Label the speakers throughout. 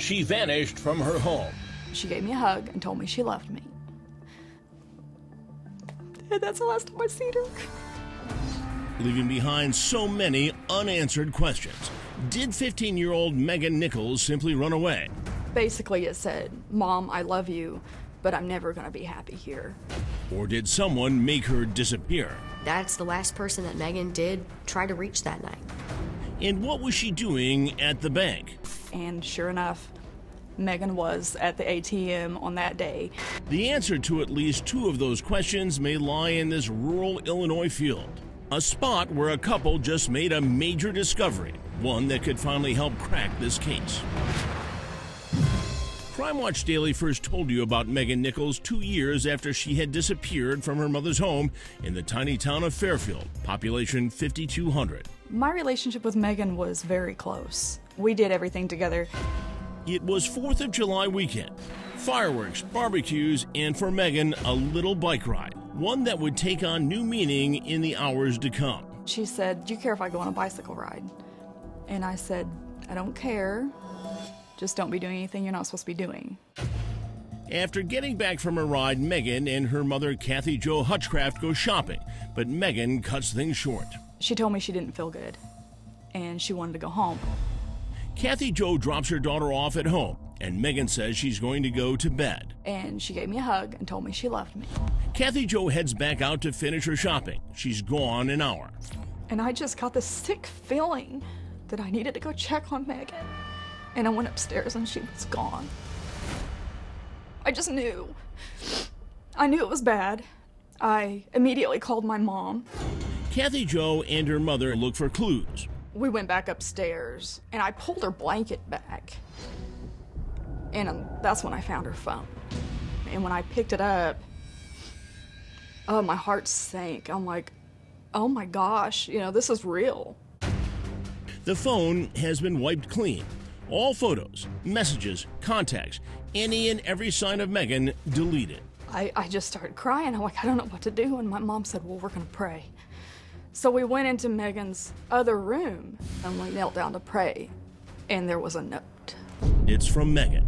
Speaker 1: she vanished from her home.
Speaker 2: She gave me a hug and told me she loved me. And that's the last time I seen her.
Speaker 3: Leaving behind so many unanswered questions. Did 15-year-old Megan Nichols simply run away?
Speaker 2: Basically, it said, "Mom, I love you, but I'm never gonna be happy here."
Speaker 3: Or did someone make her disappear?
Speaker 4: That's the last person that Megan did try to reach that night.
Speaker 3: And what was she doing at the bank?
Speaker 2: And sure enough, Megan was at the ATM on that day.
Speaker 3: The answer to at least two of those questions may lie in this rural Illinois field. A spot where a couple just made a major discovery, one that could finally help crack this case. Crime Watch Daily first told you about Megan Nichols 2 years after she had disappeared from her mother's home in the tiny town of Fairfield, population 5,200.
Speaker 2: My relationship with Megan was very close. We did everything together.
Speaker 3: It was 4th of July weekend. Fireworks, barbecues, and for Megan, a little bike ride. One that would take on new meaning in the hours to come.
Speaker 2: She said, "Do you care if I go on a bicycle ride?" And I said, "I don't care. Just don't be doing anything you're not supposed to be doing."
Speaker 3: After getting back from her ride, Megan and her mother, Kathy Jo Hutchcraft, go shopping, but Megan cuts things short.
Speaker 2: She told me she didn't feel good, and she wanted to go home.
Speaker 3: Kathy Jo drops her daughter off at home, and Megan says she's going to go to bed.
Speaker 2: And she gave me a hug and told me she loved me.
Speaker 3: Kathy Jo heads back out to finish her shopping. She's gone an hour.
Speaker 2: And I just got this sick feeling that I needed to go check on Megan. And I went upstairs and she was gone. I just knew. I knew it was bad. I immediately called my mom.
Speaker 3: Kathy Jo and her mother look for clues.
Speaker 2: We went back upstairs and I pulled her blanket back. And that's when I found her phone. And when I picked it up, oh, my heart sank. I'm like, oh my gosh, this is real.
Speaker 3: The phone has been wiped clean. All photos, messages, contacts, any and every sign of Megan deleted.
Speaker 2: I just started crying. I'm like, I don't know what to do. And my mom said, well, we're going to pray. So we went into Megan's other room and we knelt down to pray. And there was a note.
Speaker 3: It's from Megan.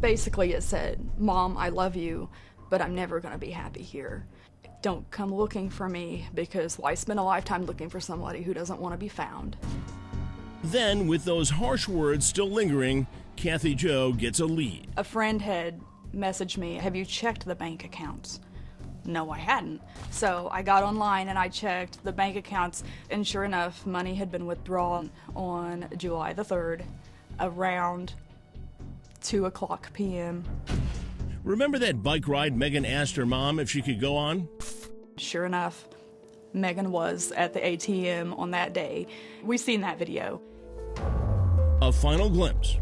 Speaker 2: Basically, it said, "Mom, I love you, but I'm never going to be happy here. Don't come looking for me because why spend a lifetime looking for somebody who doesn't want to be found?"
Speaker 3: Then, with those harsh words still lingering, Kathy Jo gets a lead.
Speaker 2: A friend had messaged me, "Have you checked the bank accounts?" No, I hadn't. So I got online and I checked the bank accounts, and sure enough, money had been withdrawn on July the 3rd around 2:00 p.m.
Speaker 3: Remember that bike ride Megan asked her mom if she could go on?
Speaker 2: Sure enough, Megan was at the ATM on that day. We seen that video.
Speaker 3: A final glimpse.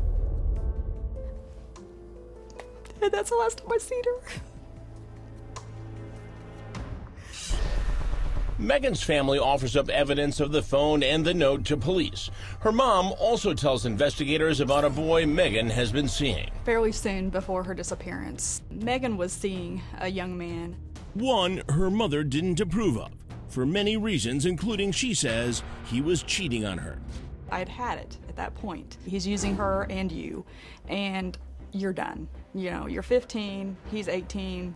Speaker 2: And that's the last time I seen her.
Speaker 1: Megan's family offers up evidence of the phone and the note to police. Her mom also tells investigators about a boy Megan has been seeing.
Speaker 2: Fairly soon before her disappearance, Megan was seeing a young man.
Speaker 3: One her mother didn't approve of, for many reasons, including, she says, he was cheating on her.
Speaker 2: I'd had it at that point. He's using her and you, and you're done. You're 15, he's 18,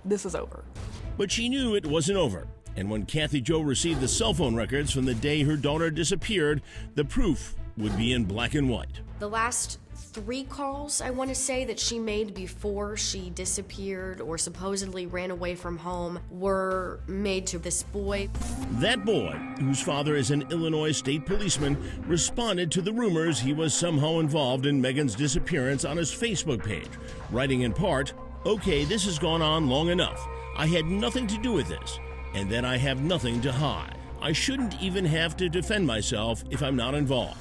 Speaker 2: this is over.
Speaker 3: But she knew it wasn't over. And when Kathy Jo received the cell phone records from the day her daughter disappeared, the proof would be in black and white.
Speaker 4: The last 3 calls, I want to say, that she made before she disappeared or supposedly ran away from home were made to this boy.
Speaker 3: That boy, whose father is an Illinois state policeman, responded to the rumors he was somehow involved in Megan's disappearance on his Facebook page, writing in part, "Okay, this has gone on long enough. I had nothing to do with this. And then I have nothing to hide. I shouldn't even have to defend myself if I'm not involved."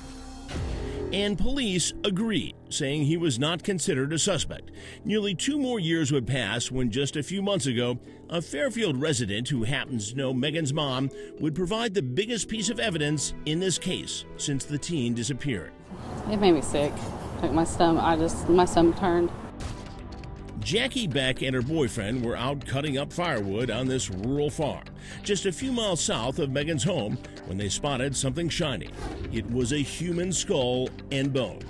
Speaker 3: And police agreed, saying he was not considered a suspect. Nearly 2 more years would pass when just a few months ago, a Fairfield resident who happens to know Megan's mom would provide the biggest piece of evidence in this case since the teen disappeared.
Speaker 5: It made me sick. Like my stomach turned.
Speaker 3: Jackie Beck and her boyfriend were out cutting up firewood on this rural farm, just a few miles south of Megan's home, when they spotted something shiny. It was a human skull and bones.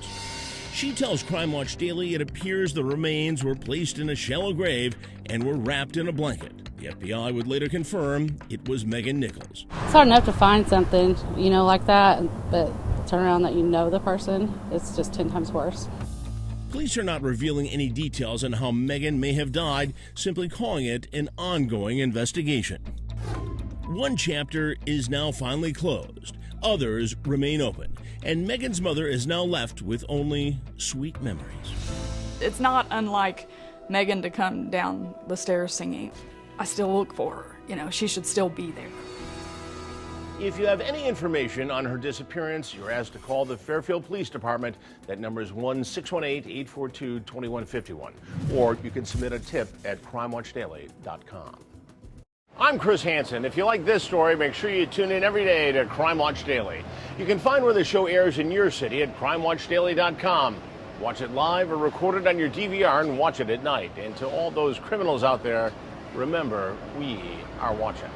Speaker 3: She tells Crime Watch Daily it appears the remains were placed in a shallow grave and were wrapped in a blanket. The FBI would later confirm it was Megan Nichols.
Speaker 5: It's hard enough to find something, like that, but turn around that the person, it's just 10 times worse.
Speaker 3: Police are not revealing any details on how Megan may have died, simply calling it an ongoing investigation. One chapter is now finally closed. Others remain open, and Megan's mother is now left with only sweet memories.
Speaker 2: It's not unlike Megan to come down the stairs singing. I still look for her. She should still be there.
Speaker 1: If you have any information on her disappearance, you're asked to call the Fairfield Police Department. That number is 1-618-842-2151. Or you can submit a tip at crimewatchdaily.com. I'm Chris Hansen. If you like this story, make sure you tune in every day to Crime Watch Daily. You can find where the show airs in your city at crimewatchdaily.com. Watch it live or record it on your DVR and watch it at night. And to all those criminals out there, remember, we are watching.